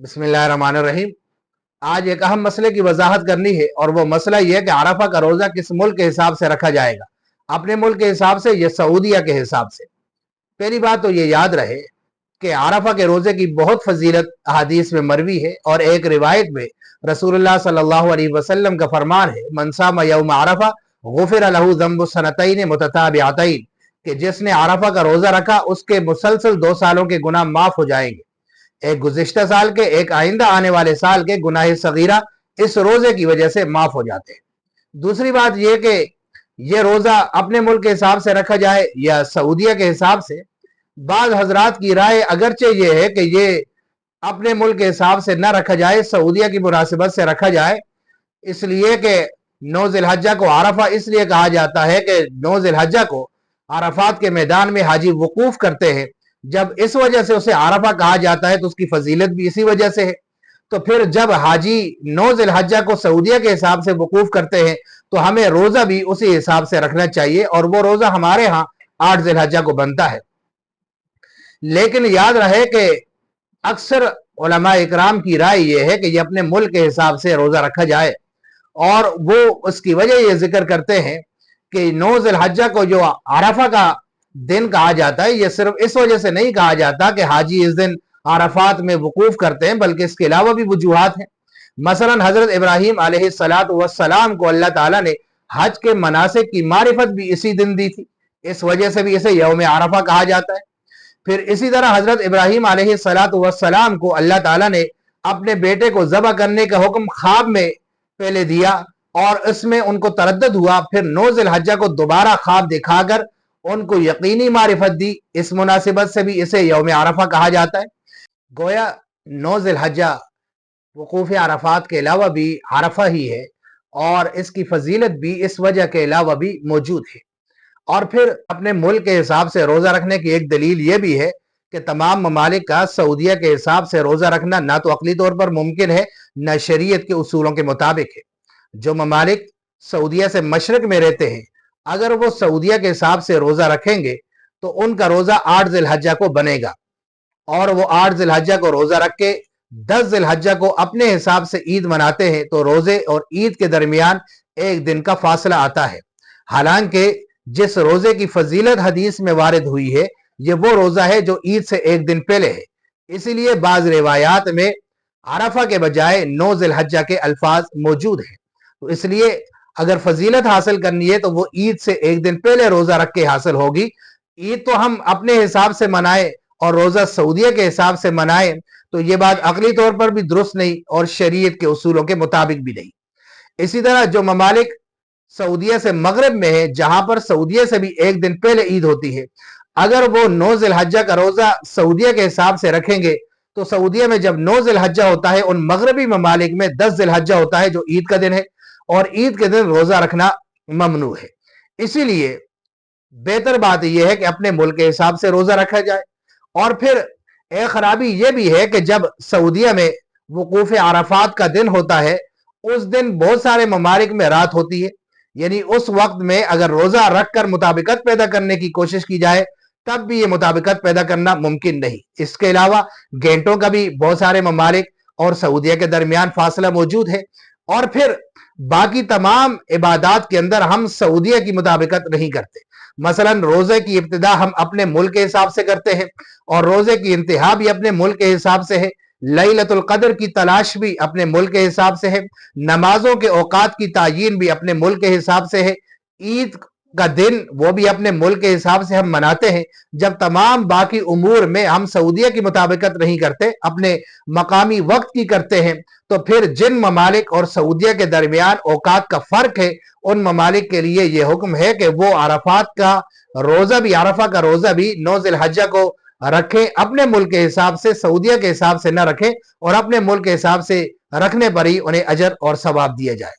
बिस्मिल्लाहिर्रहमानिर्रहीम। आज एक अहम मसले की वजाहत करनी है और वो मसला ये है कि अरफा का रोज़ा किस मुल्क के हिसाब से रखा जाएगा, अपने मुल्क के हिसाब से या सऊदीया के हिसाब से। पहली बात तो ये याद रहे कि अरफा के रोज़े की बहुत फजीलत अहादीस में मरवी है और एक रिवायत में रसूलुल्लाह सल्लल्लाहु अलैहि वसल्लम का फरमान है, मन सामा यौम अरफा गुफिर लहू ज़ंबु सनतैन मुतताबिअतैन, कि जिसने अरफा का रोज़ा रखा उसके मुसलसल 2 सालों के गुनाह माफ हो जाएंगे। एक गुज़िश्ता साल के, एक आइंदा आने वाले साल के गुनाह सगीरा इस रोजे की वजह से माफ हो जाते हैं। दूसरी बात यह कि यह रोजा अपने मुल्क के हिसाब से रखा जाए या सऊदीया के हिसाब से, बाद हजरात की राय अगरचे ये है कि ये अपने मुल्क के हिसाब से न रखा जाए, सऊदीया की मुनासिबत से रखा जाए, इसलिए कि 9 ज़िलहज्जा को अरफा इसलिए कहा जाता है कि 9 ज़िलहज्जा को अरफात के मैदान में हाजी वकूफ करते हैं। जब इस वजह से उसे अरफा कहा जाता है तो उसकी फजीलत भी इसी वजह से है। तो फिर जब हाजी 9 ज़िलहज्जा को सऊदीया के हिसाब से वकूफ करते हैं तो हमें रोजा भी उसी हिसाब से रखना चाहिए, और वो रोजा हमारे यहाँ 8 ज़िलहज्जा को बनता है। लेकिन याद रहे कि अक्सर उलमा इकराम की राय यह है कि ये अपने मुल्क के हिसाब से रोजा रखा जाए, और वो उसकी वजह ये जिक्र करते हैं कि 9 ज़िलहज्जा को जो अरफा का दिन कहा जाता है, ये सिर्फ इस वजह से नहीं कहा जाता कि हाजी इस दिन अरफात में वकूफ करते हैं, बल्कि इसके अलावा भी वजूहात हैं। मसलन हजरत इब्राहीम अलैहिस्सलाम को अल्लाह ताला ने हज के मनासिक की मारिफत भी इसी दिन दी थी, इस वजह से भी इसे यौम अरफा कहा जाता है। फिर इसी तरह हजरत इब्राहीम अलैहिस्सलाम को अल्लाह ताला ने अपने बेटे को ज़बह करने का हुक्म ख्वाब में पहले दिया, और इसमें उनको तरद्दुद हुआ। फिर 9 ज़िलहज्जा को दोबारा ख्वाब दिखाकर उनको यकीनी मारिफत दी, इस मुनासिबत से भी इसे यौम अरफा कहा जाता है। गोया 9 ज़िलहज्जा वकूफ़ अरफात के अलावा भी अरफा ही है, और इसकी फजीलत भी इस वजह के अलावा भी मौजूद है। और फिर अपने मुल्क के हिसाब से रोज़ा रखने की एक दलील ये भी है कि तमाम ममालिक का सऊदीया के हिसाब से रोज़ा रखना ना तो अकली तौर पर मुमकिन है, न शरीयत के उसूलों के मुताबिक है। जो ममालिक सऊदीया से मशरक में रहते हैं, अगर वो सऊदीया के हिसाब से रोज़ा रखेंगे तो उनका रोज़ा 8 ज़िलहज्जा को बनेगा, और वो 8 ज़िलहज्जा को रोज़ा रख के 10 ज़िलहज्जा को अपने हिसाब से ईद मनाते हैं, तो रोज़े और ईद के दरमियान एक दिन का फासला आता है। हालांकि जिस रोज़े की फजीलत हदीस में वारिद हुई है, ये वो रोज़ा है जो ईद से एक दिन पहले है। इसीलिए बाज़ रिवायात में अरफा के बजाय 9 ज़िलहज्जा के अल्फाज मौजूद हैं। तो इसलिए अगर फजीलत हासिल करनी है तो वो ईद से एक दिन पहले रोज़ा रख के हासिल होगी। ईद तो हम अपने हिसाब से मनाएं और रोज़ा सऊदीया के हिसाब से मनाएं, तो ये बात अकली तौर पर भी दुरुस्त नहीं और शरीयत के उसूलों के मुताबिक भी नहीं। इसी तरह जो ममालिक सऊदीया से मगरब में है, जहां पर सऊदीया से भी एक दिन पहले ईद होती है, अगर वो 9 ज़िलहज्जा का रोज़ा सऊदीया के हिसाब से रखेंगे तो सऊदीया में जब 9 ज़िलहज्जा होता है, उन मगरबी ममालिक में 10 ज़िलहज्जा होता है जो ईद का दिन है, और ईद के दिन रोज़ा रखना ममनू है। इसीलिए बेहतर बात यह है कि अपने मुल्क के हिसाब से रोज़ा रखा जाए। और फिर एक खराबी यह भी है कि जब सऊदीया में वकूफ़ अरफात का दिन होता है, उस दिन बहुत सारे ममालिक में रात होती है, यानी उस वक्त में अगर रोज़ा रख कर मुताबिकत पैदा करने की कोशिश की जाए तब भी ये मुताबिकत पैदा करना मुमकिन नहीं। इसके अलावा घंटों का भी बहुत सारे ममालिक और सऊदीया के दरमियान फासला मौजूद है, और फिर बाकी तमाम इबादात के अंदर हम सऊदीया की मुताबिकत नहीं करते। मसलन रोजे की इब्तिदा हम अपने मुल्क के हिसाब से करते हैं, और रोजे की इंतहा भी अपने मुल्क के हिसाब से है। लैलतुल कद्र की तलाश भी अपने मुल्क के हिसाब से है। नमाजों के औकात की तायीन भी अपने मुल्क के हिसाब से है। ईद का दिन वो भी अपने मुल्क के हिसाब से हम मनाते हैं। जब तमाम बाकी उमूर में हम सऊदीया की मुताबिकत नहीं करते, अपने मकामी वक्त की करते हैं, तो फिर जिन ममालिक और सऊदीया के दरमियान औकात का फर्क है, उन ममालिक के लिए यह हुक्म है कि वो अरफात का रोजा भी, अरफा का रोजा भी 9 ज़िलहज्जा को रखें, अपने मुल्क के हिसाब से, सऊदीया के हिसाब से न रखें, और अपने मुल्क के हिसाब से रखने पर ही उन्हें अजर और सवाब दिया जाए।